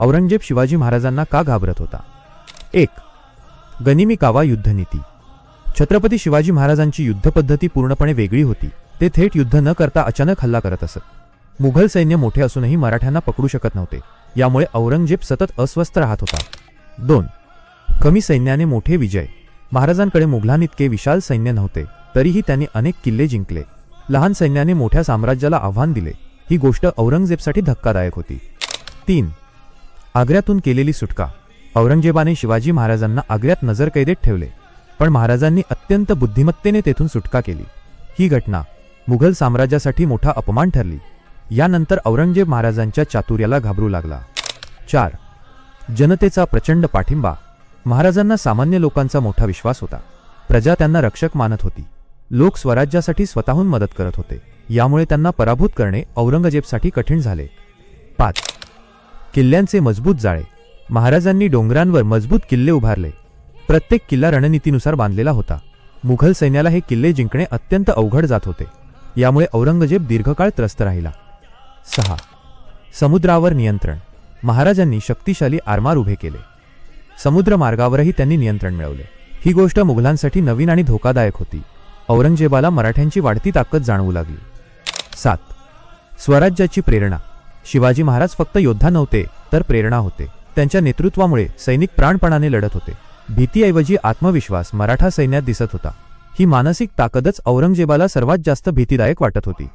औरंगजेब शिवाजी महाराजांना का घाबरत होता? 1. गनिमी कावा युद्धनीती. छत्रपती शिवाजी महाराजांची युद्धपद्धती पूर्णपणे वेगळी होती. ते थेट युद्ध न करता अचानक हल्ला करत असत. मुघल सैन्य मोठे असूनही मराठ्यांना पकडू शकत नव्हते. यामुळे औरंगजेब सतत अस्वस्थ राहत होता. 2. कमी सैन्याने मोठे विजय. महाराजांकडे मुघलांइतके विशाल सैन्य नव्हते, तरीही त्यांनी अनेक किल्ले जिंकले. लहान सैन्याने मोठ्या साम्राज्याला आव्हान दिले. ही गोष्ट औरंगजेबसाठी धक्कादायक होती. 3. आग्र्यातून केलेली सुटका. औरंगजेबाने शिवाजी महाराजांना आग्र्यात नजरकैदेत ठेवले, पण महाराजांनी अत्यंत बुद्धिमत्तेने तेथून सुटका केली. ही घटना मुघल साम्राज्यासाठी मोठा अपमान ठरली. यानंतर औरंगजेब महाराजांच्या चातुर्याला घाबरू लागला. 4. जनतेचा प्रचंड पाठिंबा. महाराजांना सामान्य लोकांचा मोठा विश्वास होता. प्रजा त्यांना रक्षक मानत होती. लोक स्वराज्यासाठी स्वतःहून मदत करत होते. यामुळे त्यांना पराभूत करणे औरंगजेबसाठी कठीण झाले. 5. किल्ल्यांचे मजबूत जाळे. महाराजांनी डोंगरांवर मजबूत किल्ले उभारले. प्रत्येक किल्ला रणनीतीनुसार बांधलेला होता. मुघल सैन्याला हे किल्ले जिंकणे अत्यंत अवघड जात होते. यामुळे औरंगजेब दीर्घकाळ त्रस्त राहिला. 6. समुद्रावर नियंत्रण. महाराजांनी शक्तिशाली आरमार उभे केले. समुद्र मार्गावरही त्यांनी नियंत्रण मिळवले. ही गोष्ट मुघलांसाठी नवीन आणि धोकादायक होती. औरंगजेबाला मराठ्यांची वाढती ताकद जाणवू लागली. 7. स्वराज्याची प्रेरणा. शिवाजी महाराज फक्त योद्धा नव्हते, तर प्रेरणा होते. त्यांच्या नेतृत्वामुळे सैनिक प्राणपणाने लढत होते. भीतीऐवजी आत्मविश्वास मराठा सैन्यात दिसत होता. ही मानसिक ताकदच औरंगजेबाला सर्वात जास्त भीतीदायक वाटत होती.